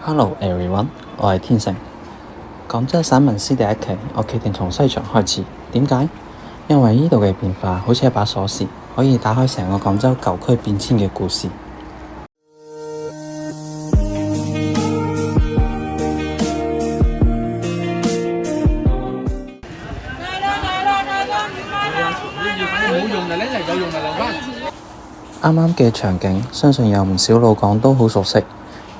Hello everyone，我係天成。廣州省文思第一期，我決定從西牆開始。點解？因為呢度嘅變化好似一把鎖匙，可以打開成個廣州舊區變遷嘅故事。啱啱嘅場景，相信有唔少老廣都好熟悉。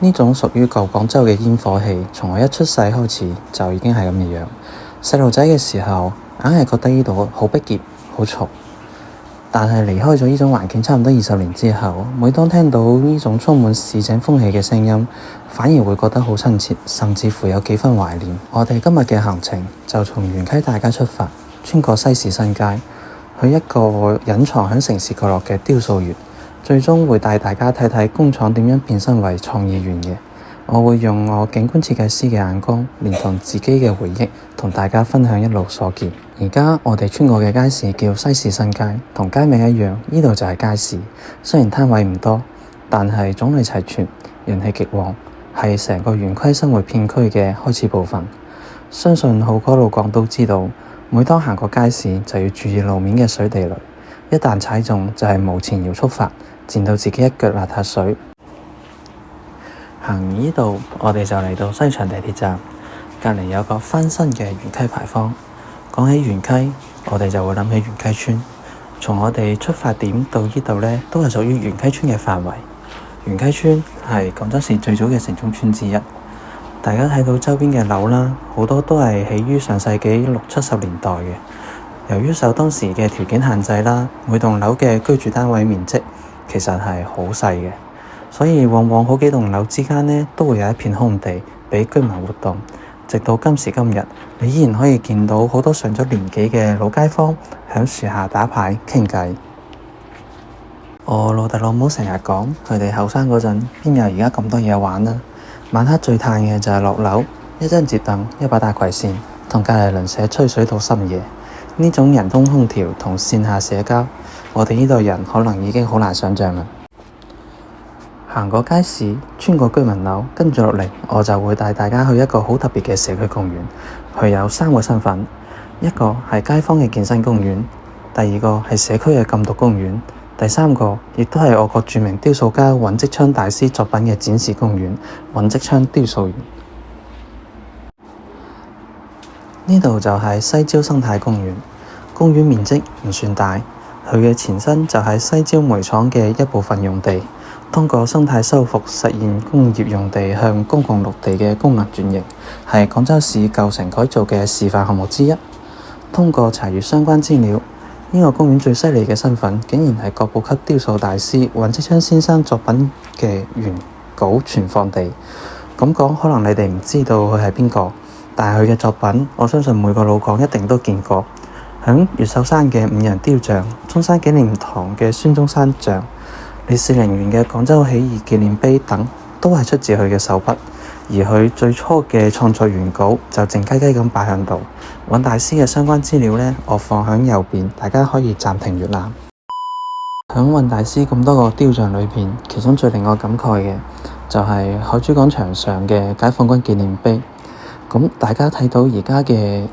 呢種屬於舊廣州嘅煙火氣，從我一出世開始就已經係咁嘅樣。細路仔嘅時候，硬係覺得呢度好逼仄、好嘈。但係離開咗呢種環境差唔多20年之後，每當聽到呢種充滿市井風氣嘅聲音，反而會覺得好親切，甚至乎有幾分懷念。我哋今日嘅行程就從元溪大街出發，穿過西市新街，去一個隱藏喺城市角落嘅雕塑園。最終會帶大家睇睇工廠點樣變身為創意園嘅。我會用我景觀設計師嘅眼光，連同自己嘅回憶，同大家分享一路所見。而家我哋穿過嘅街市叫西市新街，同街名一樣，呢度就係街市。雖然攤位唔多，但係種類齊全，人氣極旺，係成個圓規生活片區嘅開始部分。相信好多老廣都知道，每當行過街市就要注意路面嘅水地雷，一旦踩中就係無前搖觸發，濺到自己一腳邋遢水。行完呢度，我哋就嚟到西牆地鐵站，隔離有個翻新嘅元溪牌坊。講起元溪，我哋就會諗起元溪村。從我哋出發點到呢度呢，都係屬於元溪村嘅範圍。元溪村係廣州市最早嘅城中村之一。大家睇到周邊嘅樓啦，好多都係起於上世紀60、70年代嘅。由於受當時嘅條件限制啦，每棟樓嘅居住單位面積其實係好細嘅，所以往往好幾棟樓之間呢都會有一片空地俾居民活動。直到今時今日，你依然可以見到好多上咗年紀嘅老街坊喺樹下打牌傾偈。我老豆老母成日講，佢哋後生嗰陣邊有而家咁多嘢玩啦。晚黑最嘆嘅就係落樓，一張摺凳，一把大葵扇，同隔離鄰舍吹水到深夜。呢種人工空調同線下社交，我哋呢代人可能已經好難想像啦。行過街市，穿過居民樓，跟住落嚟，我就會帶大家去一個好特別嘅社區公園。佢有3個身份，一個係街坊嘅健身公園，第二個係社區嘅禁毒公園，第3個亦都係我國著名雕塑家尹績昌大師作品嘅展示公園——尹績昌雕塑園。呢度就係西郊生態公園。公園面積唔算大，佢嘅前身就係西郊煤廠嘅一部分用地。通過生態修復實現工業用地向公共綠地嘅功能轉型，係廣州市舊城改造嘅示範項目之一。通過查閱相關資料，呢個公園最犀利嘅身份竟然係國寶級雕塑大師尹績昌先生作品嘅原稿存放地。咁講可能你哋唔知道佢係邊個，但係佢嘅作品，我相信每個老廣一定都見過。響越秀山嘅5人雕像、中山紀念堂嘅孫中山像、烈士陵園嘅廣州起義紀念碑等，都係出自佢嘅手筆。而佢最初嘅創作原稿就靜雞雞咁擺喺度。尹大師嘅相關資料呢，我放喺右邊，大家可以暫停閲覽。響尹大師咁多個雕像裏邊，其中最令我感慨嘅就係海珠廣場上嘅解放軍紀念碑。咁大家睇到而家嘅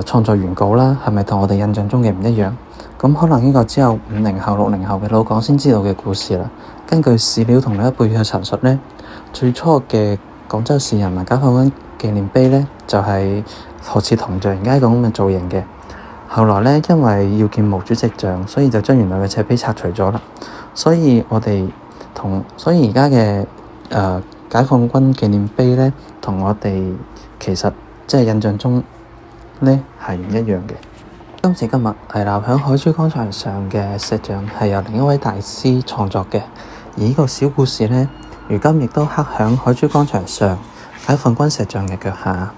創作原稿啦，係咪同我哋印象中嘅唔一樣？咁可能呢個只有50後、60後嘅老廣先知道嘅故事啦。根據史料同老一輩嘅陳述呢，最初嘅廣州市人民解放軍紀念碑呢，就係好似銅像而家咁嘅造型嘅。後來呢，因為要建毛主席像，所以就將原來嘅赤碑拆除咗啦。所以而家嘅解放軍紀念碑呢，同我哋其實即係印象中呢係唔一樣嘅。今時今日屹立響海珠廣場上嘅石像係由另一位大師創作嘅，而呢個小故事呢，如今亦都刻響海珠廣場上解放軍石像嘅腳下。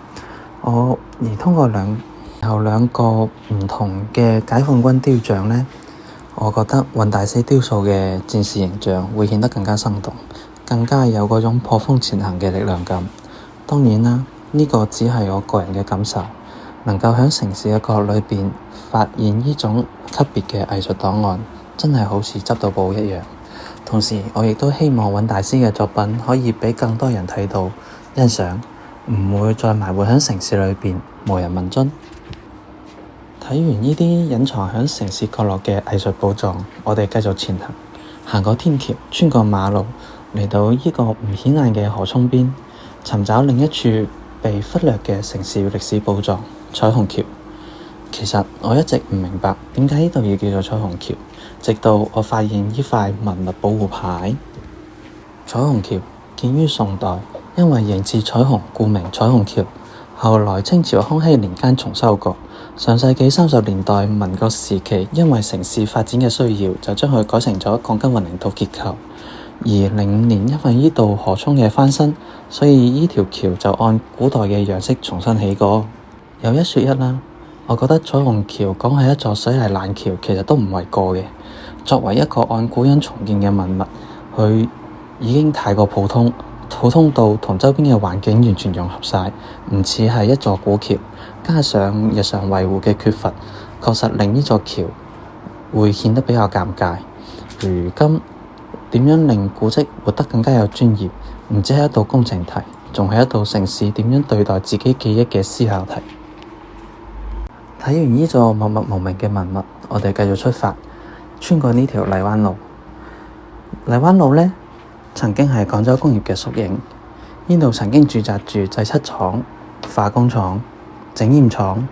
而通過兩個唔同嘅解放軍雕像呢，我覺得尹大師雕塑嘅戰士形象會顯得更加生動，更加有嗰種破風前行嘅力量感。當然啦，呢個只係我個人嘅感受。能夠喺城市嘅角落裏邊發現呢種級別嘅藝術檔案，真係好似執到寶一樣。同時我亦都希望尹大師嘅作品可以畀更多人睇到、欣賞，唔會再埋沒喺城市裏邊無人問津。睇完呢啲隱藏喺城市角落嘅藝術寶藏，我哋繼續前行，行過天橋，穿過馬路，嚟到呢個唔顯眼嘅河涌邊，尋找另一處被忽略嘅城市歷史寶藏——彩虹橋。其實我一直唔明白點解呢度要叫做彩虹橋，直到我發現呢塊文物保護牌。彩虹橋建於宋代，因為形似彩虹，故名彩虹橋。後來清朝康熙年間重修過。上世紀30年代民國時期，因為城市發展嘅需要，就將佢改成咗鋼筋混凝土結構。而05年因為呢度河涌嘅翻新，所以呢條橋就按古代嘅樣式重新起過。有一說一啦，我覺得彩虹橋講係一座水泥爛橋，其實都唔為過嘅。作為一個按古人重建嘅文物，佢已經太過普通到同周邊嘅環境完全融合晒，唔似係一座古橋。加上日常維護嘅缺乏，確實令呢座橋會顯得比較尷尬。如今點樣令古蹟活得更加有專業，唔止係一道工程題，仲係一道城市點樣對待自己記憶嘅思考題。睇完呢座默默無名嘅文物，我哋繼續出發，穿過呢條荔灣路。荔灣路呢，曾經係廣州工業嘅縮影，呢度曾經駐紮住製漆廠、化工廠、整染廠、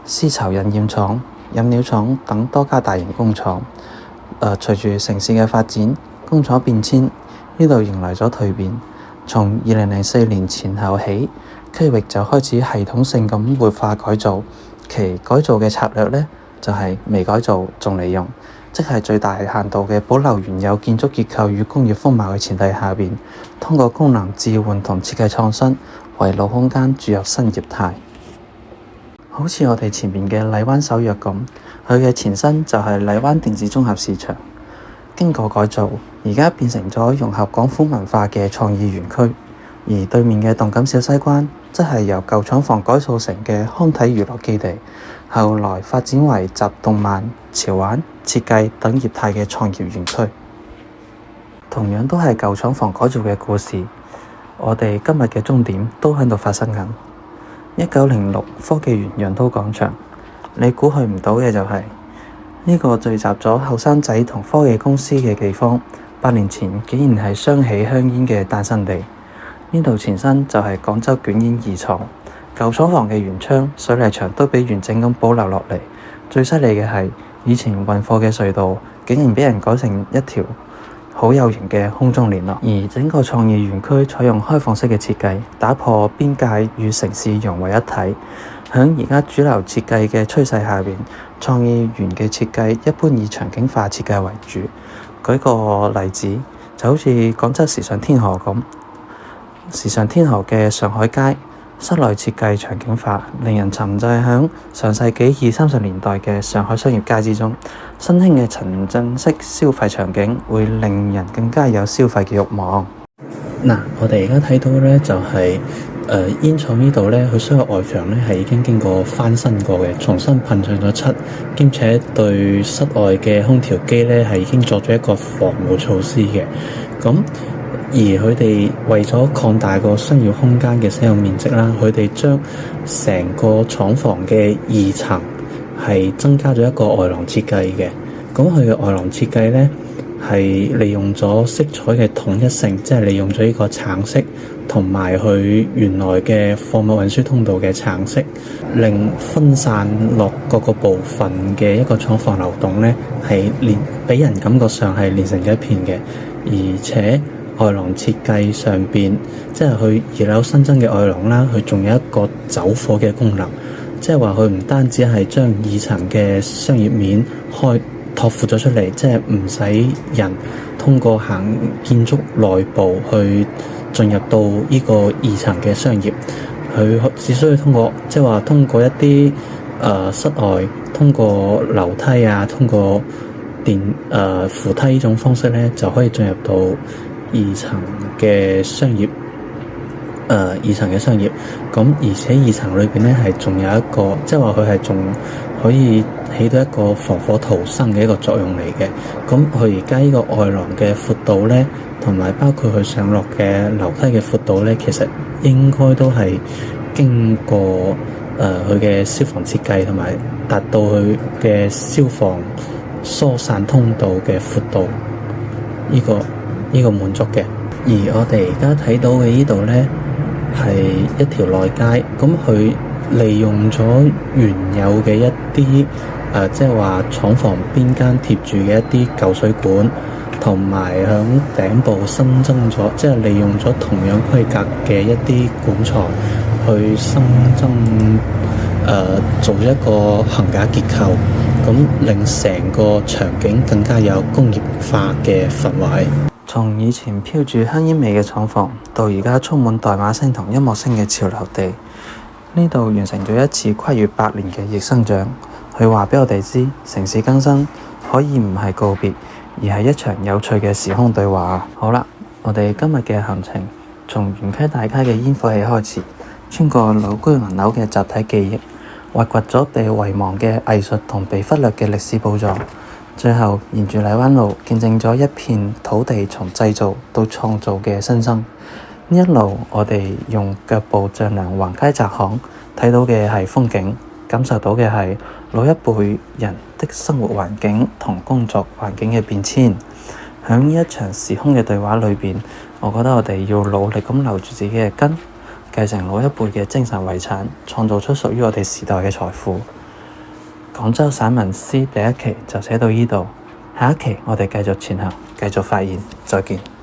絲綢印染廠、飲料廠等多家大型工廠。隨住城市嘅發展，工廠變遷，呢度迎來咗蛻變。從2004年前後起，區域就開始系統性咁活化改造。其改造嘅策略呢，就係微改造重利用，即係最大限度嘅保留原有建築結構與工業風貌嘅前提下邊，通過功能置換同設計創新，為老空間注入新業態。好似我哋前面嘅荔灣首約咁，佢嘅前身就係荔灣電子綜合市場，經過改造，而家變成咗融合廣府文化嘅創意園區。而對面嘅動感小西關，則係由舊廠房改造成嘅康體娛樂基地，後來發展為集動漫、潮玩、設計等業態嘅創業園區。同樣都係舊廠房改造嘅故事，我哋今日嘅終點都喺度發生緊。1906科技園楊濤廣場，你估去唔到嘅就係呢個聚集咗後生仔同科技公司嘅地方，8年前竟然係雙喜香煙嘅誕生地。呢度前身就係廣州捲煙二廠，舊廠房嘅原窗、水泥牆都被完整咁保留落嚟。最犀利嘅係，以前運貨嘅隧道竟然俾人改成一條好有型嘅空中聯絡。而整個創意園區採用開放式嘅設計，打破邊界與城市融為一體。響而家主流設計嘅趨勢下邊，創意園嘅設計一般以場景化設計為主。舉個例子，就好似廣州時尚天河咁。時尚天河嘅上海街，室內設計場景化，令人沉醉響上世紀20-30年代嘅上海商業街之中。新興嘅沉浸式消費場景會令人更加有消費嘅慾望。我哋而家睇到呢就係煙廠呢度呢，佢所有外牆呢係已經經過翻新過嘅，重新噴上咗漆，兼且對室外嘅空調機呢係已經作咗一個防護措施嘅。而佢哋為咗擴大個商業空間嘅使用面積啦，佢哋將成個廠房嘅2層係增加咗一個外廊設計嘅。咁佢嘅外廊設計呢，係利用咗色彩嘅統一性，即係利用咗呢個橙色同埋佢原來嘅貨物運輸通道嘅橙色，令分散落各個部分嘅一個廠房流動呢，係俾人感覺上係連成咗一片嘅。而且外廊設計上邊，即係佢二樓新增嘅外廊啦，佢仲有一個走火嘅功能，即係話佢唔單止係將2層嘅商業面拓闊咗出嚟，即係唔使人通過行建築內部去進入到呢個2層嘅商業，佢只需要通過一啲室外通過樓梯啊，通過扶梯呢種方式咧，就可以進入到2層嘅商業。2層嘅商業，咁而且2層裏邊咧係仲有一個，即係話佢係仲可以起到一個防火逃生嘅一個作用嚟嘅。咁佢而家呢個外廊嘅闊度咧，同埋包括佢上落嘅樓梯嘅闊度咧，其實應該都係經過佢嘅消防設計，同埋達到佢嘅消防疏散通道嘅闊度，呢個滿足嘅。而我哋而家睇到嘅呢度咧，係一條內街，咁佢利用咗原有嘅一啲即係話廠房邊間貼住嘅一啲舊水管，同埋響頂部新增咗，即係利用咗同樣規格嘅一啲管材去新增做一個桁架結構，咁令成個場景更加有工業化嘅氛圍。從以前飄住香煙味嘅廠房，到而家充滿代碼聲同音樂聲嘅潮流地，呢度完成咗一次跨越100年嘅逆生長。佢話俾我哋知，城市更新可以唔係告別，而係一場有趣嘅時空對話。好啦，我哋今日嘅行程從元溪大街嘅煙火氣開始，穿過老居民樓嘅集體記憶，挖掘咗被遺忘嘅藝術同被忽略嘅歷史寶藏，最後沿住荔灣路見證咗一片土地從製造到創造嘅新生。呢一路我哋用腳步丈量橫街窄巷，睇到嘅係風景，感受到嘅係老一輩人的生活環境同工作環境嘅變遷。喺呢一場時空嘅對話裏邊，我覺得我哋要努力咁留住自己嘅根，繼承老一輩嘅精神遺產，創造出屬於我哋時代嘅財富。廣州散文詩第一期就寫到呢度，下一期我哋繼續前行，繼續發現，再見。